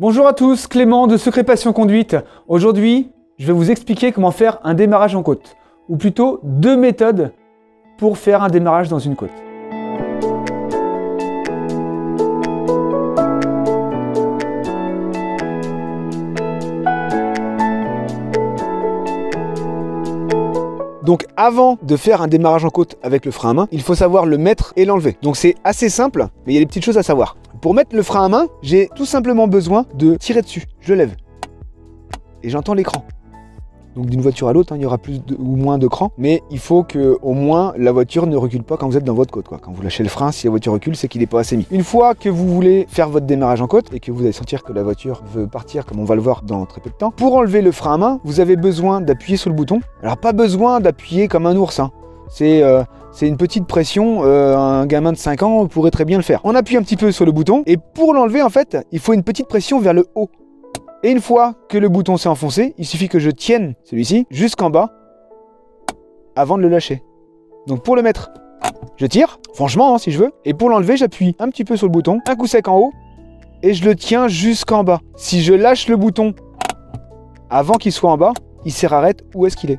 Bonjour à tous, Clément de Secret Passion Conduite. Aujourd'hui, je vais vous expliquer comment faire un démarrage en côte, ou plutôt deux méthodes pour faire un démarrage dans une côte. Donc avant de faire un démarrage en côte avec le frein à main, il faut savoir le mettre et l'enlever. Donc c'est assez simple, mais il y a des petites choses à savoir. Pour mettre le frein à main, j'ai tout simplement besoin de tirer dessus. Je le lève. Et j'entends l'écran. Donc d'une voiture à l'autre, il y aura plus ou moins de cran, mais il faut que au moins la voiture ne recule pas quand vous êtes dans votre côte. Quand vous lâchez le frein, si la voiture recule, c'est qu'il n'est pas assez mis. Une fois que vous voulez faire votre démarrage en côte et que vous allez sentir que la voiture veut partir, comme on va le voir dans très peu de temps, pour enlever le frein à main, vous avez besoin d'appuyer sur le bouton. Alors pas besoin d'appuyer comme un ours, hein. C'est une petite pression, un gamin de 5 ans pourrait très bien le faire. On appuie un petit peu sur le bouton et pour l'enlever en fait, il faut une petite pression vers le haut. Et une fois que le bouton s'est enfoncé, il suffit que je tienne celui-ci jusqu'en bas avant de le lâcher. Donc pour le mettre, je tire, franchement hein, si je veux, et pour l'enlever, j'appuie un petit peu sur le bouton, un coup sec en haut, et je le tiens jusqu'en bas. Si je lâche le bouton avant qu'il soit en bas, il s'arrête où est-ce qu'il est.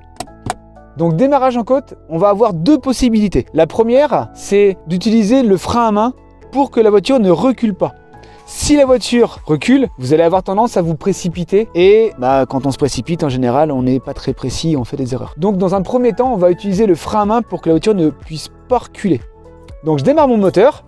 Donc démarrage en côte, on va avoir deux possibilités. La première, c'est d'utiliser le frein à main pour que la voiture ne recule pas. Si la voiture recule, vous allez avoir tendance à vous précipiter et quand on se précipite, en général, on n'est pas très précis, on fait des erreurs. Donc dans un premier temps, on va utiliser le frein à main pour que la voiture ne puisse pas reculer. Donc je démarre mon moteur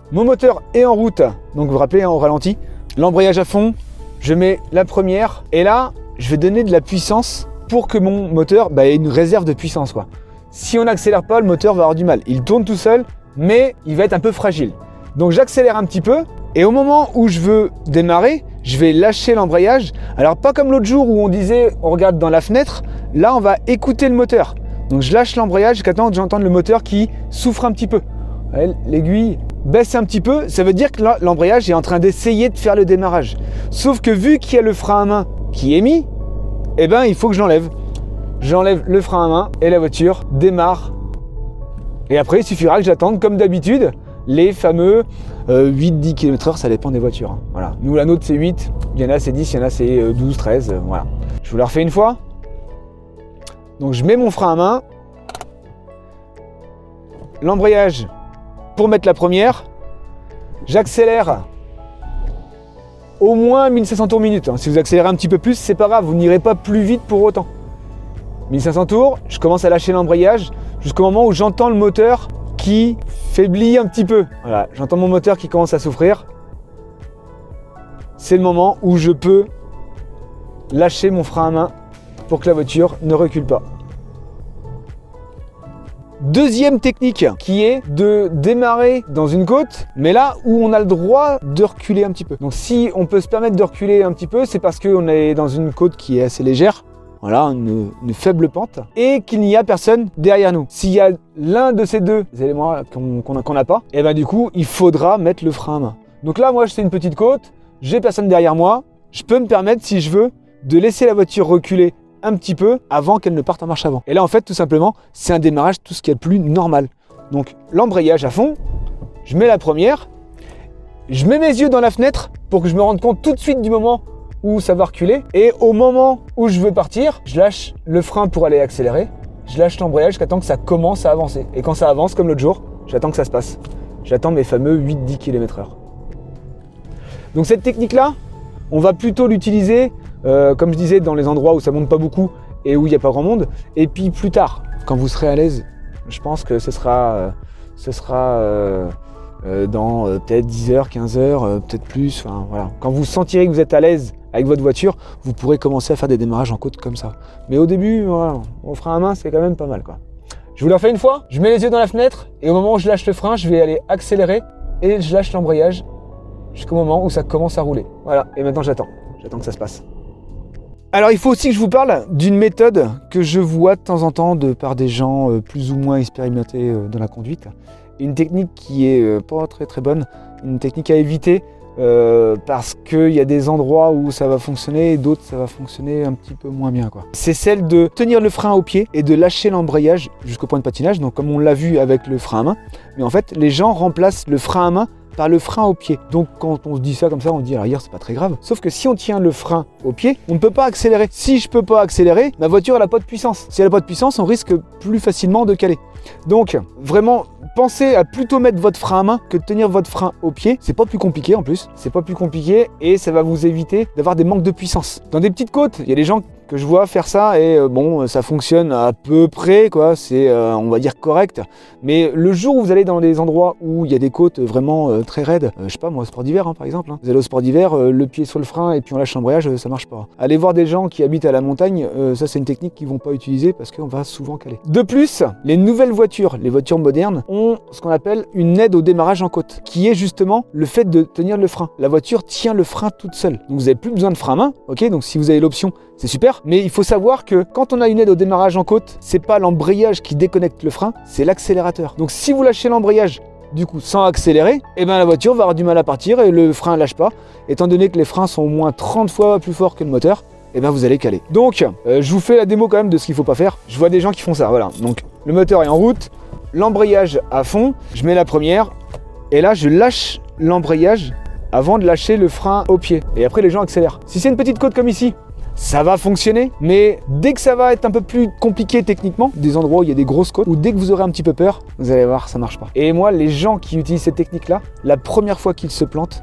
est en route, donc vous vous rappelez, au ralenti, l'embrayage à fond, je mets la première et là, je vais donner de la puissance pour que mon moteur ait une réserve de puissance, quoi. Si on n'accélère pas, le moteur va avoir du mal. Il tourne tout seul, mais il va être un peu fragile. Donc j'accélère un petit peu et au moment où je veux démarrer, je vais lâcher l'embrayage. Alors pas comme l'autre jour où on disait on regarde dans la fenêtre, là on va écouter le moteur. Donc je lâche l'embrayage jusqu'à temps que j'entende le moteur qui souffre un petit peu. L'aiguille baisse un petit peu, ça veut dire que là l'embrayage est en train d'essayer de faire le démarrage. Sauf que vu qu'il y a le frein à main qui est mis, eh ben il faut que je l'enlève. J'enlève le frein à main et la voiture démarre. Et après il suffira que j'attende comme d'habitude les fameux 8-10 km/h, ça dépend des voitures. Voilà. Nous la nôtre c'est 8, il y en a c'est 10, il y en a c'est 12, 13, voilà. Je vous la refais une fois. Donc je mets mon frein à main, l'embrayage pour mettre la première, j'accélère au moins 1500 tours minute. Si vous accélérez un petit peu plus, c'est pas grave, vous n'irez pas plus vite pour autant. 1500 tours, je commence à lâcher l'embrayage jusqu'au moment où j'entends le moteur qui faiblit un petit peu. Voilà, j'entends mon moteur qui commence à souffrir. C'est le moment où je peux lâcher mon frein à main pour que la voiture ne recule pas. Deuxième technique qui est de démarrer dans une côte, mais là où on a le droit de reculer un petit peu. Donc si on peut se permettre de reculer un petit peu, c'est parce qu'on est dans une côte qui est assez légère. Voilà, une faible pente, et qu'il n'y a personne derrière nous. S'il y a l'un de ces deux éléments qu'on n'a pas, et du coup, il faudra mettre le frein à main. Donc là, moi, c'est une petite côte, j'ai personne derrière moi, je peux me permettre, si je veux, de laisser la voiture reculer un petit peu avant qu'elle ne parte en marche avant. Et là, en fait, tout simplement, c'est un démarrage tout ce qu'il y a de plus normal. Donc, l'embrayage à fond, je mets la première, je mets mes yeux dans la fenêtre pour que je me rende compte tout de suite du moment où ça va reculer, et au moment où je veux partir, je lâche le frein pour aller accélérer, je lâche l'embrayage jusqu'à temps que ça commence à avancer. Et quand ça avance, comme l'autre jour, j'attends que ça se passe. J'attends mes fameux 8-10 km/h. Donc cette technique-là, on va plutôt l'utiliser, comme je disais, dans les endroits où ça monte pas beaucoup et où il n'y a pas grand monde. Et puis plus tard, quand vous serez à l'aise, je pense que ce sera dans peut-être 10h, 15h, peut-être plus. Enfin, voilà. Quand vous sentirez que vous êtes à l'aise avec votre voiture, vous pourrez commencer à faire des démarrages en côte comme ça. Mais au début, voilà, on frein à main, c'est quand même pas mal, quoi. Je vous le refais une fois, je mets les yeux dans la fenêtre et au moment où je lâche le frein, je vais aller accélérer et je lâche l'embrayage jusqu'au moment où ça commence à rouler. Voilà, et maintenant j'attends que ça se passe. Alors il faut aussi que je vous parle d'une méthode que je vois de temps en temps par des gens plus ou moins expérimentés dans la conduite. Une technique qui est pas très bonne, une technique à éviter. Parce qu'il y a des endroits où ça va fonctionner et d'autres ça va fonctionner un petit peu moins bien, quoi. C'est celle de tenir le frein au pied et de lâcher l'embrayage jusqu'au point de patinage, donc comme on l'a vu avec le frein à main. Mais en fait, les gens remplacent le frein à main par le frein au pied. Donc quand on se dit ça comme ça, on se dit à l'arrière, c'est pas très grave. Sauf que si on tient le frein au pied, on ne peut pas accélérer. Si je peux pas accélérer, ma voiture elle a pas de puissance. Si elle a pas de puissance, on risque plus facilement de caler. Donc vraiment, pensez à plutôt mettre votre frein à main que de tenir votre frein au pied. C'est pas plus compliqué en plus. C'est pas plus compliqué et ça va vous éviter d'avoir des manques de puissance. Dans des petites côtes, il y a des gens que je vois faire ça et bon, ça fonctionne à peu près, quoi. C'est, on va dire, correct. Mais le jour où vous allez dans des endroits où il y a des côtes vraiment très raides, je sais pas moi, au sport d'hiver par exemple, hein. Vous allez au sport d'hiver, le pied sur le frein et puis on lâche l'embrayage, ça marche pas. Allez voir des gens qui habitent à la montagne, ça c'est une technique qu'ils vont pas utiliser parce qu'on va souvent caler. De plus, les nouvelles voitures, les voitures modernes, ont ce qu'on appelle une aide au démarrage en côte, qui est justement le fait de tenir le frein. La voiture tient le frein toute seule. Donc vous n'avez plus besoin de frein à main, ok? Donc si vous avez l'option, c'est super. Mais il faut savoir que quand on a une aide au démarrage en côte, c'est pas l'embrayage qui déconnecte le frein, c'est l'accélérateur. Donc si vous lâchez l'embrayage, du coup, sans accélérer, eh ben la voiture va avoir du mal à partir et le frein lâche pas. Étant donné que les freins sont au moins 30 fois plus forts que le moteur, eh ben vous allez caler. Donc, je vous fais la démo quand même de ce qu'il faut pas faire. Je vois des gens qui font ça, voilà. Donc, le moteur est en route, l'embrayage à fond, je mets la première, et là, je lâche l'embrayage avant de lâcher le frein au pied. Et après, les gens accélèrent. Si c'est une petite côte comme ici, ça va fonctionner, mais dès que ça va être un peu plus compliqué techniquement, des endroits où il y a des grosses côtes, ou dès que vous aurez un petit peu peur, vous allez voir, ça marche pas. Et moi, les gens qui utilisent cette technique-là, la première fois qu'ils se plantent,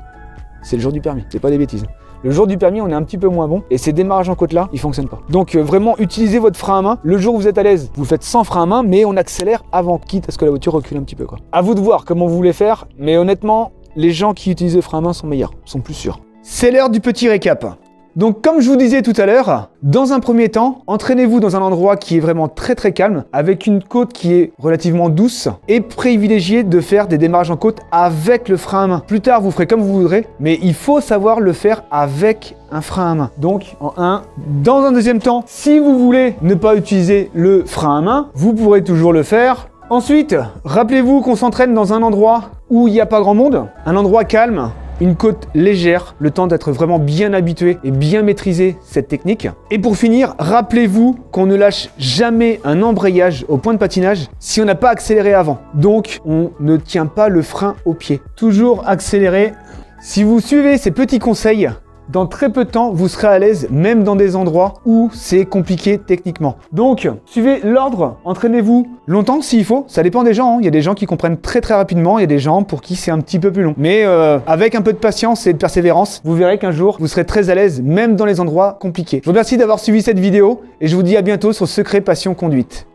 c'est le jour du permis, c'est pas des bêtises. Le jour du permis, on est un petit peu moins bon et ces démarrages en côte là, ils fonctionnent pas. Donc vraiment, utilisez votre frein à main. Le jour où vous êtes à l'aise, vous le faites sans frein à main, mais on accélère avant, quitte à ce que la voiture recule un petit peu, quoi. À vous de voir comment vous voulez faire, mais honnêtement, les gens qui utilisent le frein à main sont meilleurs, sont plus sûrs. C'est l'heure du petit récap. Donc comme je vous disais tout à l'heure, dans un premier temps, entraînez-vous dans un endroit qui est vraiment très calme, avec une côte qui est relativement douce, et privilégiez de faire des démarrages en côte avec le frein à main. Plus tard, vous ferez comme vous voudrez, mais il faut savoir le faire avec un frein à main. Donc en 1. Dans un deuxième temps, si vous voulez ne pas utiliser le frein à main, vous pourrez toujours le faire. Ensuite, rappelez-vous qu'on s'entraîne dans un endroit où il n'y a pas grand monde, un endroit calme, une côte légère, le temps d'être vraiment bien habitué et bien maîtriser cette technique. Et pour finir, rappelez-vous qu'on ne lâche jamais un embrayage au point de patinage si on n'a pas accéléré avant. Donc, on ne tient pas le frein au pied. Toujours accélérer. Si vous suivez ces petits conseils, dans très peu de temps, vous serez à l'aise, même dans des endroits où c'est compliqué techniquement. Donc, suivez l'ordre, entraînez-vous longtemps s'il faut, ça dépend des gens, hein. Il y a des gens qui comprennent très rapidement, il y a des gens pour qui c'est un petit peu plus long. Mais avec un peu de patience et de persévérance, vous verrez qu'un jour, vous serez très à l'aise, même dans les endroits compliqués. Je vous remercie d'avoir suivi cette vidéo et je vous dis à bientôt sur Secret Passion Conduite.